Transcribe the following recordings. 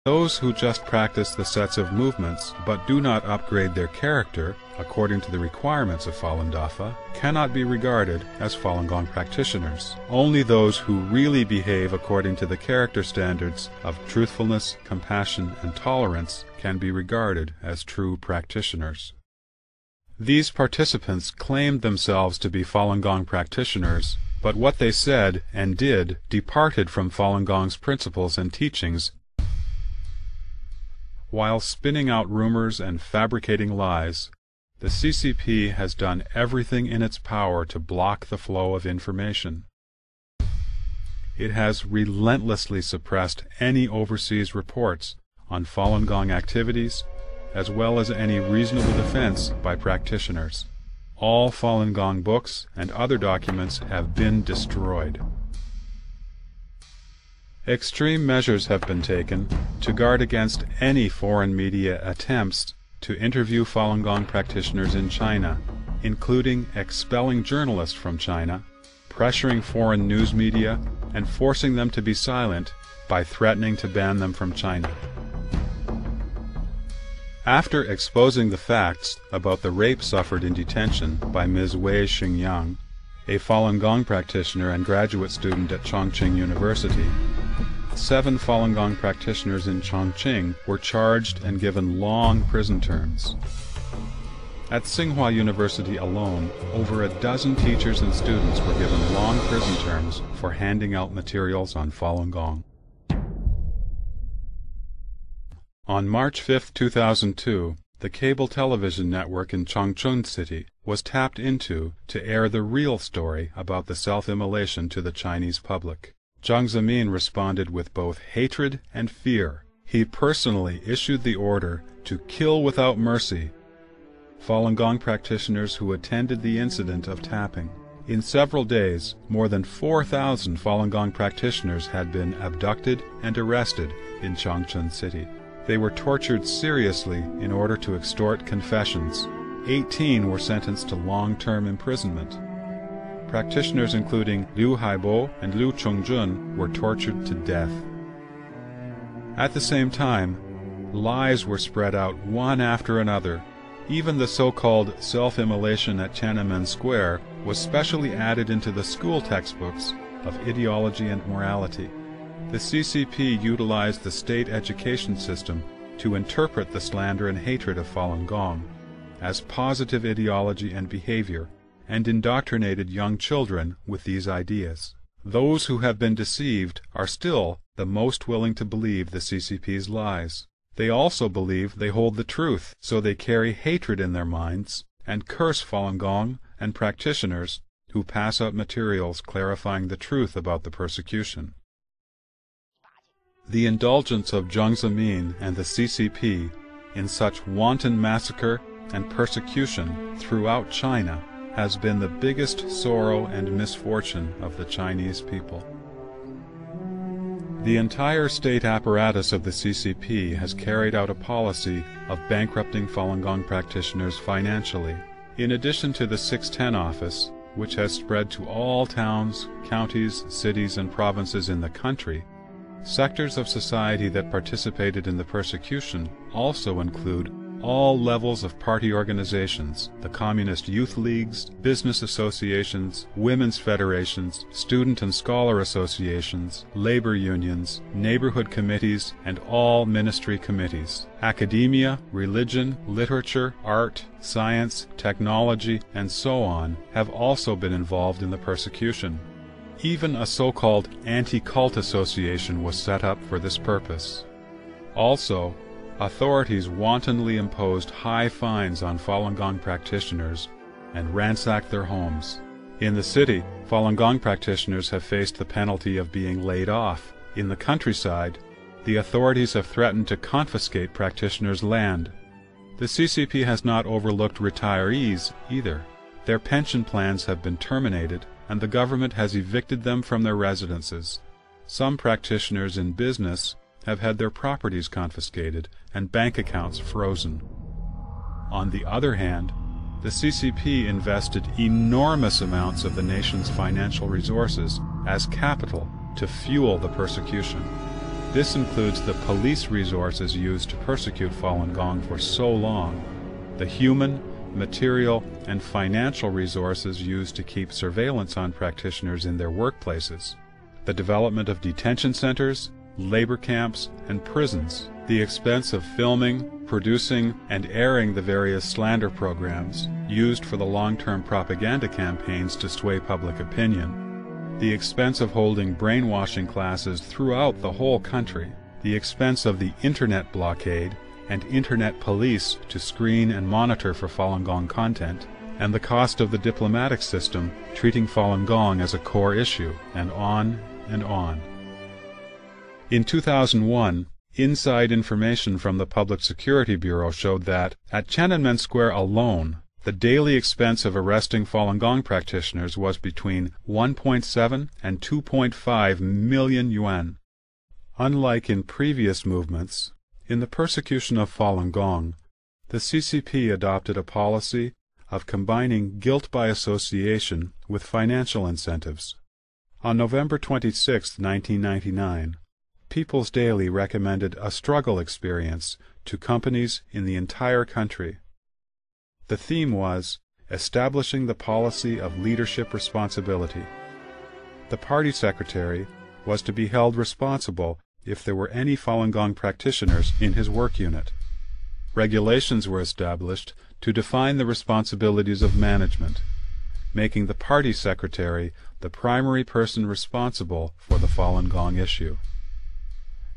Those who just practice the sets of movements but do not upgrade their character according to the requirements of Falun Dafa cannot be regarded as Falun Gong practitioners. Only those who really behave according to the character standards of truthfulness, compassion, and tolerance can be regarded as true practitioners. These participants claimed themselves to be Falun Gong practitioners, but what they said and did departed from Falun Gong's principles and teachings. While spinning out rumors and fabricating lies, the CCP has done everything in its power to block the flow of information. It has relentlessly suppressed any overseas reports on Falun Gong activities, as well as any reasonable defense by practitioners. All Falun Gong books and other documents have been destroyed. Extreme measures have been taken to guard against any foreign media attempts to interview Falun Gong practitioners in China, including expelling journalists from China, pressuring foreign news media, and forcing them to be silent by threatening to ban them from China. After exposing the facts about the rape suffered in detention by Ms. Wei Xingyang, a Falun Gong practitioner and graduate student at Chongqing University, 7 Falun Gong practitioners in Chongqing were charged and given long prison terms. At Tsinghua University alone, over a dozen teachers and students were given long prison terms for handing out materials on Falun Gong. On March 5, 2002, the cable television network in Chongqing City was tapped into to air the real story about the self-immolation to the Chinese public. Jiang Zemin responded with both hatred and fear. He personally issued the order to kill without mercy Falun Gong practitioners who attended the incident of tapping. In several days, more than 4,000 Falun Gong practitioners had been abducted and arrested in Chongqing City. They were tortured seriously in order to extort confessions. 18 were sentenced to long-term imprisonment. Practitioners including Liu Haibo and Liu Chongjun were tortured to death. At the same time, lies were spread out one after another. Even the so-called self-immolation at Tiananmen Square was specially added into the school textbooks of ideology and morality. The CCP utilized the state education system to interpret the slander and hatred of Falun Gong as positive ideology and behavior, and indoctrinated young children with these ideas. Those who have been deceived are still the most willing to believe the CCP's lies. They also believe they hold the truth, so they carry hatred in their minds and curse Falun Gong and practitioners who pass out materials clarifying the truth about the persecution. The indulgence of Jiang Zemin and the CCP in such wanton massacre and persecution throughout China has been the biggest sorrow and misfortune of the Chinese people. The entire state apparatus of the CCP has carried out a policy of bankrupting Falun Gong practitioners financially. In addition to the 610 office, which has spread to all towns, counties, cities, and provinces in the country, sectors of society that participated in the persecution also include all levels of party organizations, the communist youth leagues, business associations, women's federations, student and scholar associations, labor unions, neighborhood committees, and all ministry committees. Academia, religion, literature, art, science, technology, and so on have also been involved in the persecution. Even a so-called anti-cult association was set up for this purpose. Also, authorities wantonly imposed high fines on Falun Gong practitioners and ransacked their homes. In the city, Falun Gong practitioners have faced the penalty of being laid off. In the countryside, the authorities have threatened to confiscate practitioners' land. The CCP has not overlooked retirees either. Their pension plans have been terminated, and the government has evicted them from their residences. Some practitioners in business have had their properties confiscated and bank accounts frozen. On the other hand, the CCP invested enormous amounts of the nation's financial resources as capital to fuel the persecution. This includes the police resources used to persecute Falun Gong for so long, the human, material, and financial resources used to keep surveillance on practitioners in their workplaces, the development of detention centers, labor camps, and prisons, the expense of filming, producing, and airing the various slander programs used for the long-term propaganda campaigns to sway public opinion, the expense of holding brainwashing classes throughout the whole country, the expense of the internet blockade and internet police to screen and monitor for Falun Gong content, and the cost of the diplomatic system treating Falun Gong as a core issue, and on and on. In 2001, inside information from the Public Security Bureau showed that, at Tiananmen Square alone, the daily expense of arresting Falun Gong practitioners was between 1.7 and 2.5 million yuan. Unlike in previous movements, in the persecution of Falun Gong, the CCP adopted a policy of combining guilt by association with financial incentives. On November 26, 1999, People's Daily recommended a struggle experience to companies in the entire country. The theme was establishing the policy of leadership responsibility. The party secretary was to be held responsible if there were any Falun Gong practitioners in his work unit. Regulations were established to define the responsibilities of management, making the party secretary the primary person responsible for the Falun Gong issue.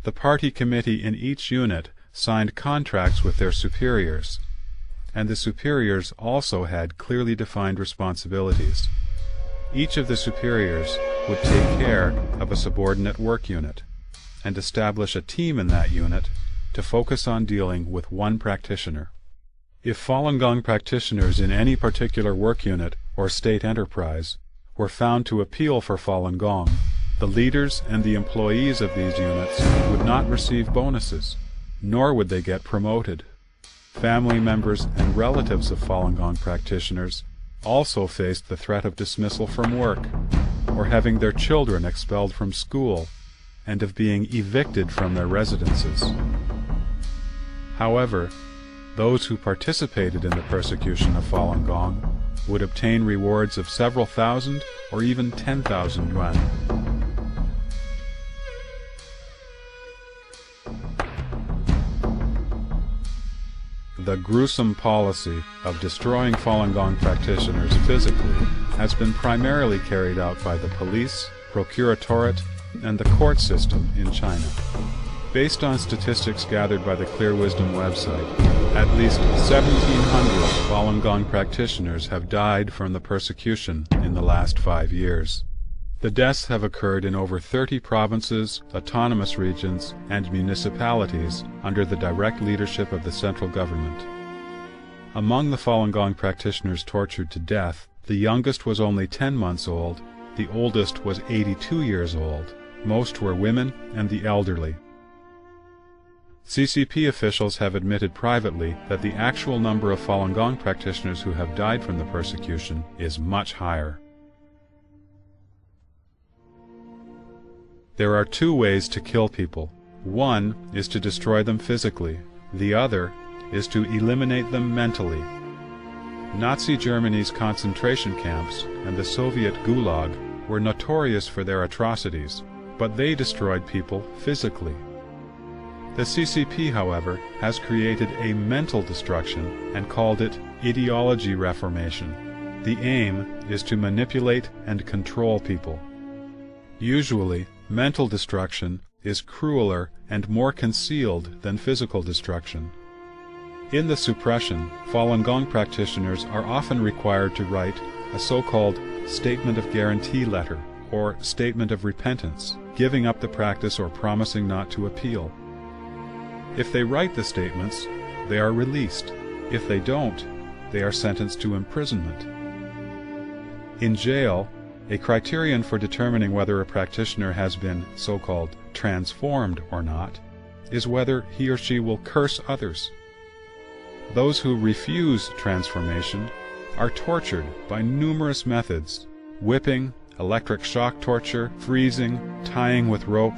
The party committee in each unit signed contracts with their superiors, and the superiors also had clearly defined responsibilities. Each of the superiors would take care of a subordinate work unit, and establish a team in that unit to focus on dealing with one practitioner. If Falun Gong practitioners in any particular work unit or state enterprise were found to appeal for Falun Gong, the leaders and the employees of these units would not receive bonuses, nor would they get promoted. Family members and relatives of Falun Gong practitioners also faced the threat of dismissal from work, or having their children expelled from school, and of being evicted from their residences. However, those who participated in the persecution of Falun Gong would obtain rewards of several thousand or even 10,000 yuan. The gruesome policy of destroying Falun Gong practitioners physically has been primarily carried out by the police, procuratorate, and the court system in China. Based on statistics gathered by the Clear Wisdom website, at least 1,700 Falun Gong practitioners have died from the persecution in the last 5 years. The deaths have occurred in over 30 provinces, autonomous regions, and municipalities under the direct leadership of the central government. Among the Falun Gong practitioners tortured to death, the youngest was only 10 months old, the oldest was 82 years old. Most were women and the elderly. CCP officials have admitted privately that the actual number of Falun Gong practitioners who have died from the persecution is much higher. There are 2 ways to kill people. One is to destroy them physically. The other is to eliminate them mentally. Nazi Germany's concentration camps and the Soviet Gulag were notorious for their atrocities, but they destroyed people physically. The CCP, however, has created a mental destruction and called it ideology reformation. The aim is to manipulate and control people. Usually, mental destruction is crueler and more concealed than physical destruction. In the suppression, Falun Gong practitioners are often required to write a so-called statement of guarantee letter or statement of repentance, giving up the practice or promising not to appeal. If they write the statements, they are released. If they don't, they are sentenced to imprisonment. In jail, a criterion for determining whether a practitioner has been so-called transformed or not is whether he or she will curse others. Those who refuse transformation are tortured by numerous methods: whipping, electric shock torture, freezing, tying with ropes,